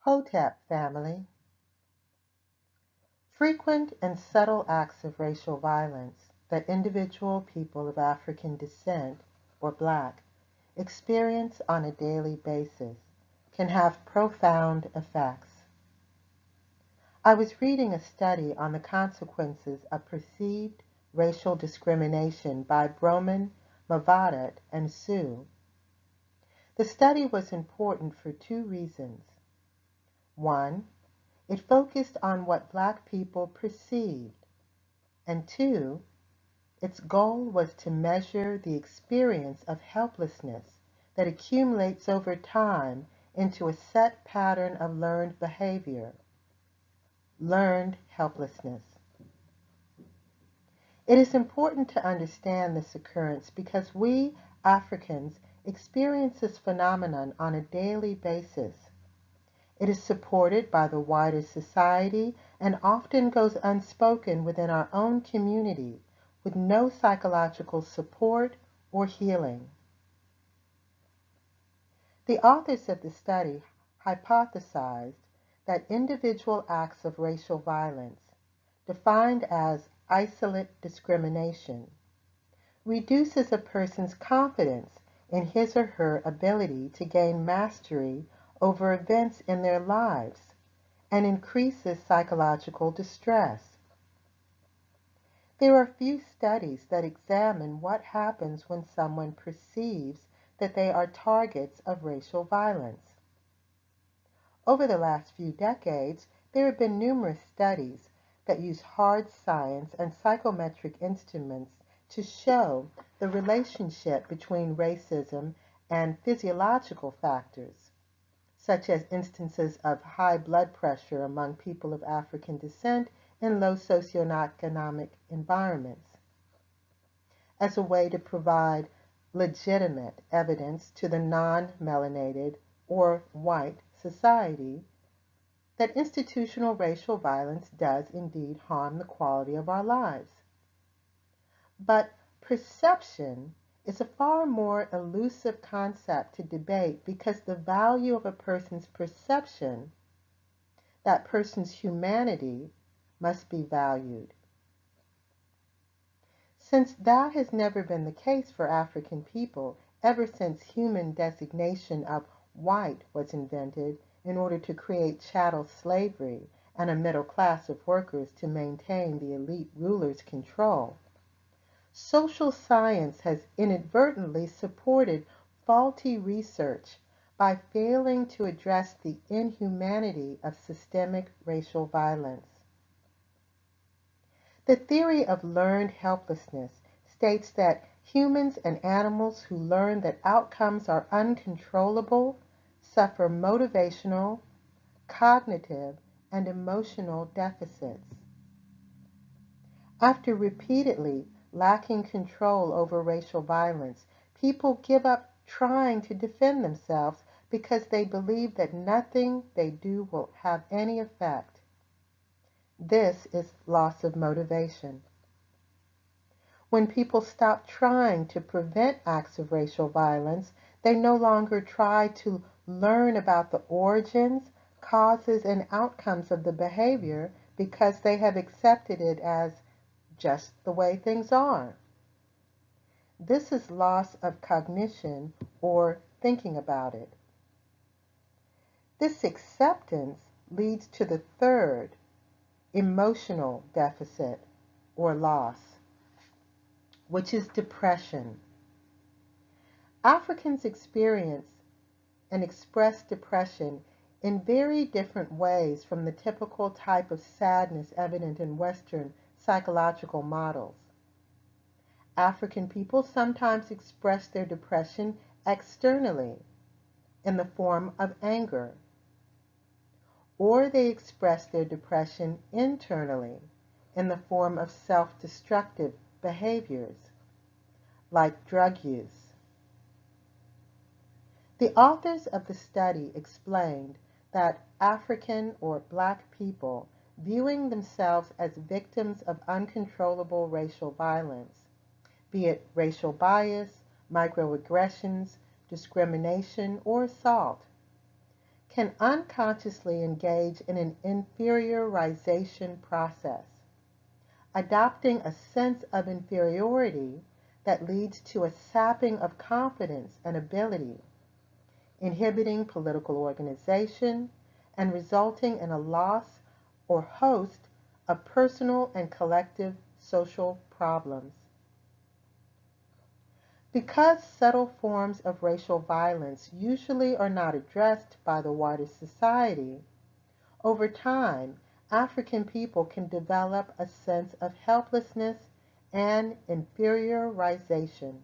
Hotep family. Frequent and subtle acts of racial violence that individual people of African descent, or Black, experience on a daily basis can have profound effects. I was reading a study on the consequences of perceived racial discrimination by Broman, Mavadat, and Sue. The study was important for two reasons. One, it focused on what Black people perceived, and two, its goal was to measure the experience of helplessness that accumulates over time into a set pattern of learned behavior, learned helplessness. It is important to understand this occurrence because we Africans experience this phenomenon on a daily basis. It is supported by the wider society and often goes unspoken within our own community with no psychological support or healing. The authors of the study hypothesized that individual acts of racial violence, defined as isolate discrimination, reduces a person's confidence in his or her ability to gain mastery over events in their lives and increases psychological distress. There are few studies that examine what happens when someone perceives that they are targets of racial violence. Over the last few decades, there have been numerous studies that use hard science and psychometric instruments to show the relationship between racism and physiological factors, such as instances of high blood pressure among people of African descent in low socioeconomic environments, as a way to provide legitimate evidence to the non-melanated or white society that institutional racial violence does indeed harm the quality of our lives. But perception is a far more elusive concept to debate because the value of a person's perception, that person's humanity, must be valued. Since that has never been the case for African people ever since human designation of white was invented in order to create chattel slavery and a middle class of workers to maintain the elite rulers' control, social science has inadvertently supported faulty research by failing to address the inhumanity of systemic racial violence. The theory of learned helplessness states that humans and animals who learn that outcomes are uncontrollable suffer motivational, cognitive, and emotional deficits. After repeatedly lacking control over racial violence, people give up trying to defend themselves because they believe that nothing they do will have any effect. This is loss of motivation. When people stop trying to prevent acts of racial violence, they no longer try to learn about the origins, causes, and outcomes of the behavior because they have accepted it as just the way things are. This is loss of cognition or thinking about it. This acceptance leads to the third, emotional deficit or loss, which is depression. Africans experience and express depression in very different ways from the typical type of sadness evident in Western psychological models. African people sometimes express their depression externally in the form of anger, or they express their depression internally in the form of self-destructive behaviors, like drug use. The authors of the study explained that African or Black people viewing themselves as victims of uncontrollable racial violence, be it racial bias, microaggressions, discrimination, or assault, can unconsciously engage in an inferiorization process, adopting a sense of inferiority that leads to a sapping of confidence and ability, inhibiting political organization, and resulting in a loss or host of personal and collective social problems. Because subtle forms of racial violence usually are not addressed by the wider society, over time, African people can develop a sense of helplessness and inferiorization.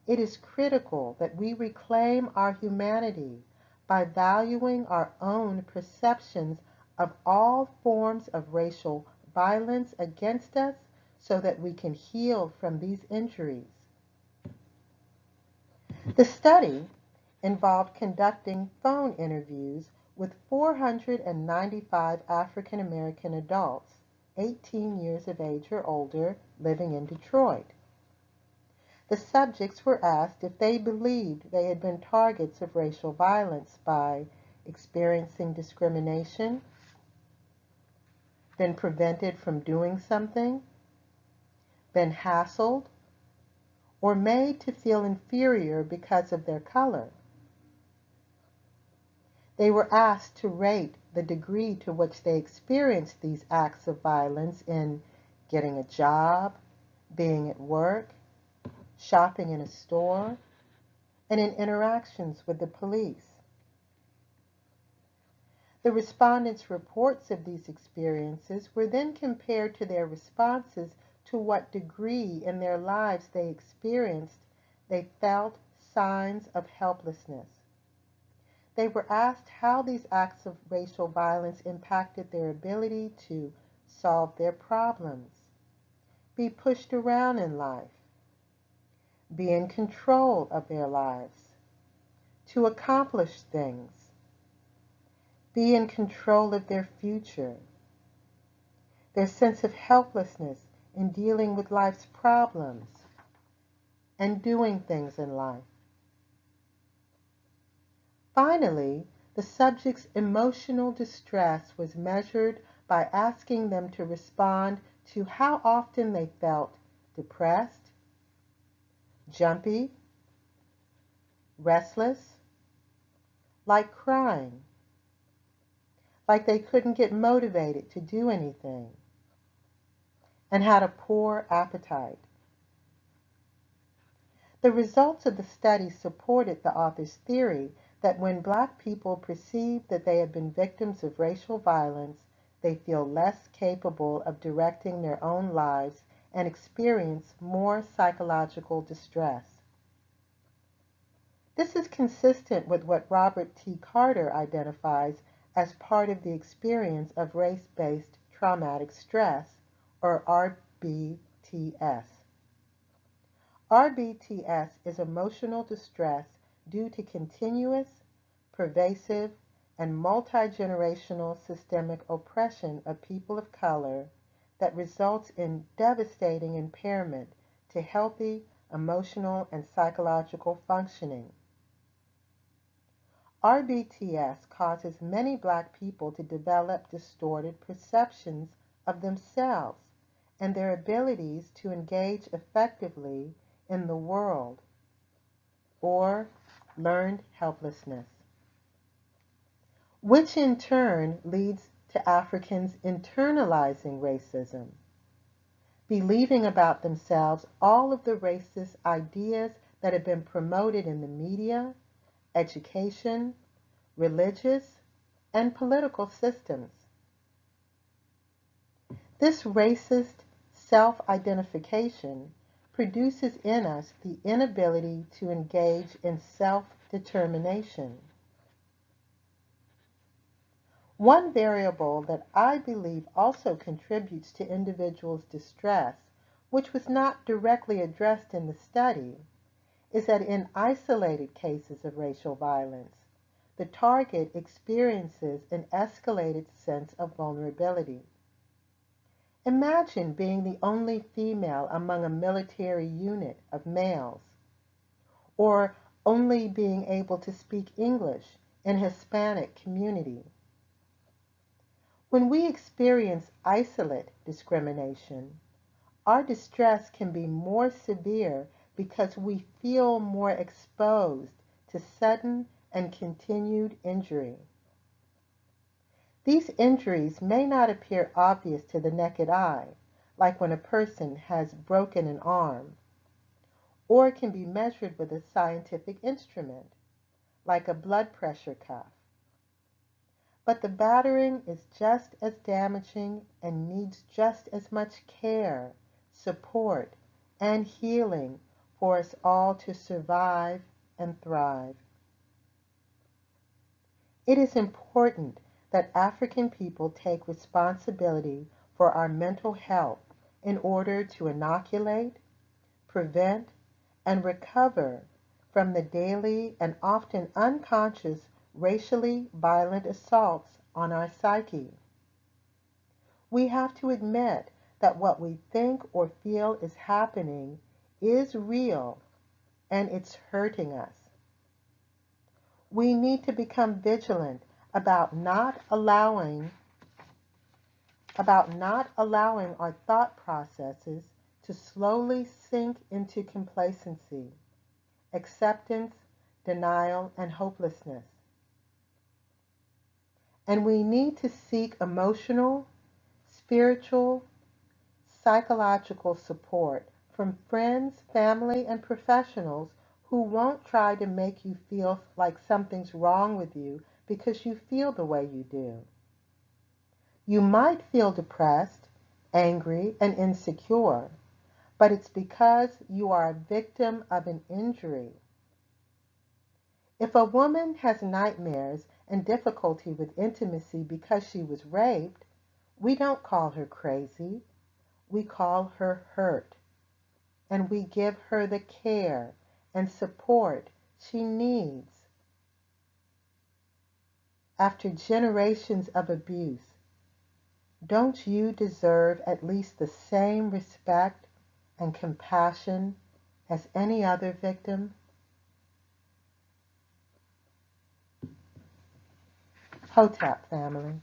It is critical that we reclaim our humanity by valuing our own perceptions of all forms of racial violence against us so that we can heal from these injuries. The study involved conducting phone interviews with 495 African American adults, 18 years of age or older, living in Detroit. The subjects were asked if they believed they had been targets of racial violence by experiencing discrimination, been prevented from doing something, been hassled, or made to feel inferior because of their color. They were asked to rate the degree to which they experienced these acts of violence in getting a job, being at work, shopping in a store, and in interactions with the police. The respondents' reports of these experiences were then compared to their responses to what degree in their lives they felt signs of helplessness. They were asked how these acts of racial violence impacted their ability to solve their problems, be pushed around in life, be in control of their lives, to accomplish things, be in control of their future, their sense of helplessness in dealing with life's problems and doing things in life. Finally, the subject's emotional distress was measured by asking them to respond to how often they felt depressed, jumpy, restless, like crying, like they couldn't get motivated to do anything, and had a poor appetite. The results of the study supported the author's theory that when Black people perceive that they have been victims of racial violence, they feel less capable of directing their own lives and experience more psychological distress. This is consistent with what Robert T. Carter identifies as part of the experience of race-based traumatic stress, or RBTS. RBTS is emotional distress due to continuous, pervasive, and multi-generational systemic oppression of people of color that results in devastating impairment to healthy emotional and psychological functioning. RBTS causes many Black people to develop distorted perceptions of themselves and their abilities to engage effectively in the world, or learned helplessness, which in turn leads to Africans internalizing racism, believing about themselves all of the racist ideas that have been promoted in the media, education, religious, and political systems. This racist self-identification produces in us the inability to engage in self-determination. One variable that I believe also contributes to individuals' distress, which was not directly addressed in the study, is that in isolated cases of racial violence, the target experiences an escalated sense of vulnerability. Imagine being the only female among a military unit of males, or only being able to speak English in Hispanic community. When we experience isolate discrimination, our distress can be more severe because we feel more exposed to sudden and continued injury. These injuries may not appear obvious to the naked eye, like when a person has broken an arm, or can be measured with a scientific instrument, like a blood pressure cuff. But the battering is just as damaging and needs just as much care, support, and healing for us all to survive and thrive. It is important that African people take responsibility for our mental health in order to inoculate, prevent, and recover from the daily and often unconscious racially violent assaults on our psyche. We have to admit that what we think or feel is happening is real and it's hurting us. We need to become vigilant about not allowing our thought processes to slowly sink into complacency, acceptance, denial, and hopelessness. And we need to seek emotional, spiritual, psychological support from friends, family, and professionals who won't try to make you feel like something's wrong with you because you feel the way you do. You might feel depressed, angry, and insecure, but it's because you are a victim of an injury. If a woman has nightmares and difficulty with intimacy because she was raped, we don't call her crazy. We call her hurt, and we give her the care and support she needs. After generations of abuse, don't you deserve at least the same respect and compassion as any other victim? Hotep family.